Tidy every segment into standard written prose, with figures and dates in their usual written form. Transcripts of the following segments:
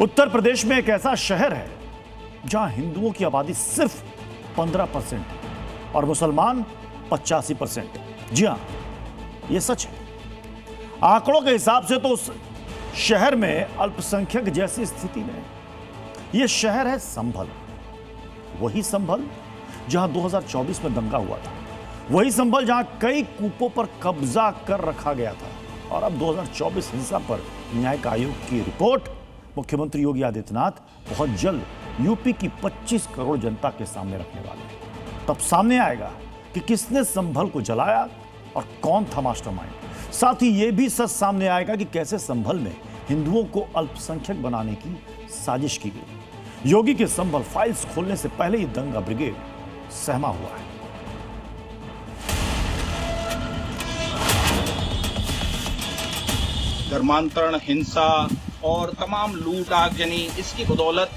उत्तर प्रदेश में एक ऐसा शहर है जहां हिंदुओं की आबादी सिर्फ 15% और मुसलमान 85%। जी हां, यह सच है। आंकड़ों के हिसाब से तो उस शहर में अल्पसंख्यक जैसी स्थिति में यह शहर है संभल। वही संभल जहां 2024 में दंगा हुआ था, वही संभल जहां कई कूपों पर कब्जा कर रखा गया था। और अब 2024 हिंसा पर न्यायिक आयोग की रिपोर्ट मुख्यमंत्री योगी आदित्यनाथ बहुत जल्द यूपी की 25 करोड़ जनता के सामने रखने वाले हैं। तब सामने आएगा कि किसने संभल को जलाया और कौन था मास्टरमाइंड। साथ ही यह भी सच सामने आएगा कि कैसे संभल में हिंदुओं को अल्पसंख्यक बनाने की साजिश की गई। योगी के संभल फाइल्स खोलने से पहले ही दंगा ब्रिगेड सहमा हुआ है। धर्मांतरण, हिंसा और तमाम लूट आगजनी, इसकी बदौलत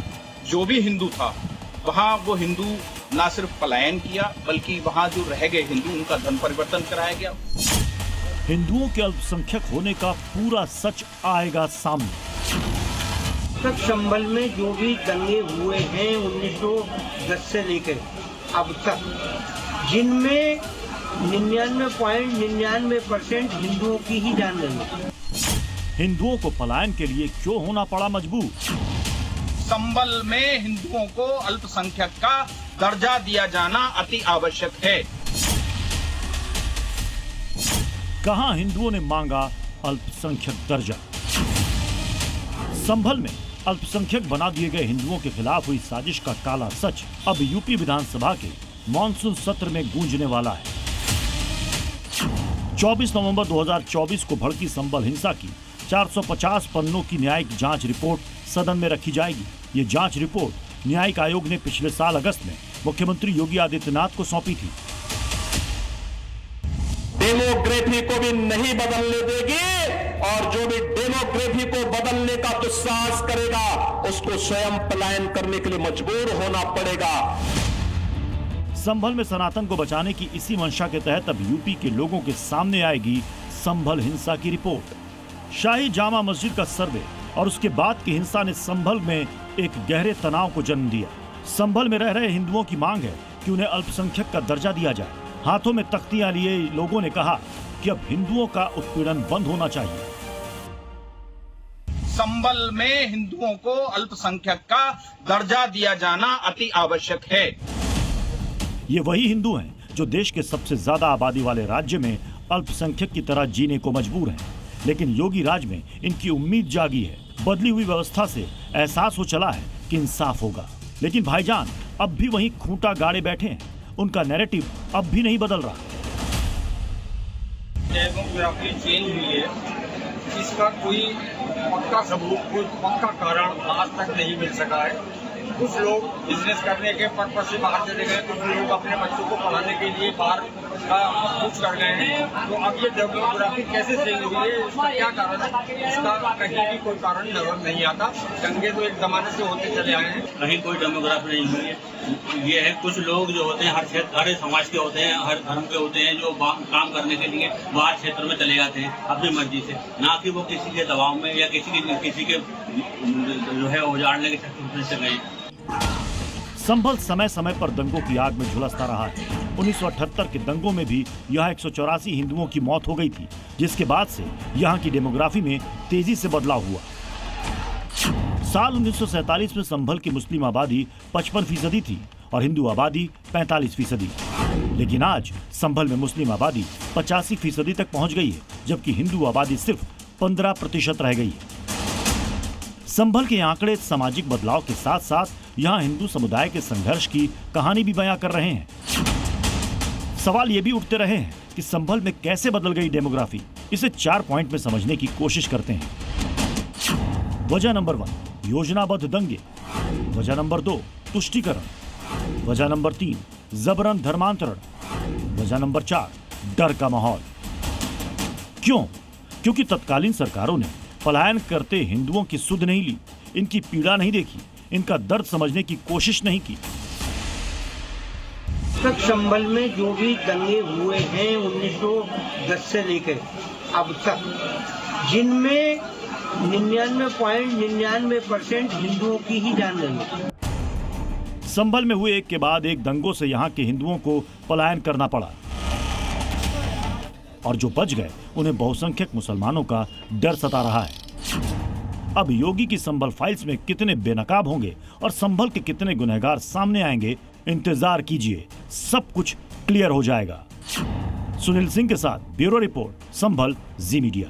जो भी हिंदू था वहां वो हिंदू ना सिर्फ पलायन किया बल्कि वहां जो रह गए हिंदू उनका धर्म परिवर्तन कराया गया। हिंदुओं के अल्पसंख्यक होने का पूरा सच आएगा सामने। तक संभल में जो भी दंगे हुए हैं 1910 से लेकर अब तक, जिनमें 99.99% हिंदुओं की ही जान गई है। हिंदुओं को पलायन के लिए क्यों होना पड़ा मजबूर? संभल में हिंदुओं को अल्पसंख्यक का दर्जा दिया जाना अति आवश्यक है। कहां हिंदुओं ने मांगा अल्पसंख्यक दर्जा? संभल में अल्पसंख्यक बना दिए गए हिंदुओं के खिलाफ हुई साजिश का काला सच अब यूपी विधानसभा के मॉनसून सत्र में गूंजने वाला है। 24 नवंबर 2024 को भड़की संभल हिंसा की 450 पन्नों की न्यायिक जांच रिपोर्ट सदन में रखी जाएगी। ये जांच रिपोर्ट न्यायिक आयोग ने पिछले साल अगस्त में मुख्यमंत्री योगी आदित्यनाथ को सौंपी थी। डेमोग्राफी को भी नहीं बदलने देगी और जो भी डेमोग्राफी को बदलने का दुस्साहस करेगा उसको स्वयं पलायन करने के लिए मजबूर होना पड़ेगा। संभल में सनातन को बचाने की इसी मंशा के तहत अब यूपी के लोगों के सामने आएगी संभल हिंसा की रिपोर्ट। शाही जामा मस्जिद का सर्वे और उसके बाद की हिंसा ने संभल में एक गहरे तनाव को जन्म दिया। संभल में रह रहे हिंदुओं की मांग है कि उन्हें अल्पसंख्यक का दर्जा दिया जाए। हाथों में तख्तियां लिए लोगों ने कहा कि अब हिंदुओं का उत्पीड़न बंद होना चाहिए। संभल में हिंदुओं को अल्पसंख्यक का दर्जा दिया जाना अति आवश्यक है। ये वही हिंदू हैं जो देश के सबसे ज्यादा आबादी वाले राज्य में अल्पसंख्यक की तरह जीने को मजबूर हैं। लेकिन योगी राज में इनकी उम्मीद जागी है। बदली हुई व्यवस्था से एहसास हो चला है कि इंसाफ होगा। लेकिन भाईजान अब भी वहीं खूंटा गाड़े बैठे हैं। उनका नैरेटिव अब भी नहीं बदल रहा। डेमोग्राफी चेंज हुई है, इसका कोई पक्का सबूत, कोई पक्का कारण आज तक नहीं मिल सका है। कुछ लोग बिजनेस करने के पर्पज से बाहर चले गए, कुछ लोग अपने बच्चों को पढ़ाने के लिए बाहर का कुछ कर गए हैं। तो अब ये डेमोग्राफी कैसे चेंज हुई है, इसका क्या कारण है, इसका कहीं भी कोई कारण नजर नहीं आता। दंगे तो एक जमाने से होते चले आए हैं, कहीं कोई डेमोग्राफी नहीं हुई है। ये है कुछ लोग जो होते हैं हर क्षेत्र, हर समाज के होते हैं, हर धर्म के होते हैं, जो काम करने के लिए बाहर क्षेत्र में चले जाते हैं अपनी मर्जी से, ना कि वो किसी के दबाव में या किसी के जो है उजाड़ने के चक्कर से गए। संभल समय समय पर दंगों की आग में झुलसता रहा है। 1978 के दंगों में भी यहाँ 184 हिंदुओं की मौत हो गई थी, जिसके बाद से यहाँ की डेमोग्राफी में तेजी से बदलाव हुआ। साल 1947 में संभल की मुस्लिम आबादी 55% थी और हिंदू आबादी 45%। लेकिन आज संभल में मुस्लिम आबादी 85% तक पहुंच गई है, जबकि हिंदू आबादी सिर्फ 15% रह गई है। संभल के आंकड़े सामाजिक बदलाव के साथ साथ यहाँ हिंदू समुदाय के संघर्ष की कहानी भी बयां कर रहे हैं। सवाल ये भी उठते रहे हैं कि संभल में कैसे बदल गई डेमोग्राफी। इसे 4 पॉइंट में समझने की कोशिश करते हैं। वजह नंबर 1, योजनाबद्ध दंगे। वजह नंबर 2, तुष्टीकरण। वजह नंबर 3, जबरन धर्मांतरण। वजह नंबर 4, डर का माहौल। क्यों? क्योंकि तत्कालीन सरकारों ने पलायन करते हिंदुओं की सुध नहीं ली, इनकी पीड़ा नहीं देखी, इनका दर्द समझने की कोशिश नहीं की। तक संभल में जो भी दंगे हुए हैं 1910 से लेकर अब तक, जिनमें 99.99% हिंदुओं की ही जान गई है। संभल में हुए एक के बाद एक दंगों से यहाँ के हिंदुओं को पलायन करना पड़ा और जो बच गए उन्हें बहुसंख्यक मुसलमानों का डर सता रहा है। अब योगी की संभल फाइल्स में कितने बेनकाब होंगे और संभल के कितने गुनहगार सामने आएंगे, इंतजार कीजिए, सब कुछ क्लियर हो जाएगा। सुनील सिंह के साथ ब्यूरो रिपोर्ट, संभल, जी मीडिया।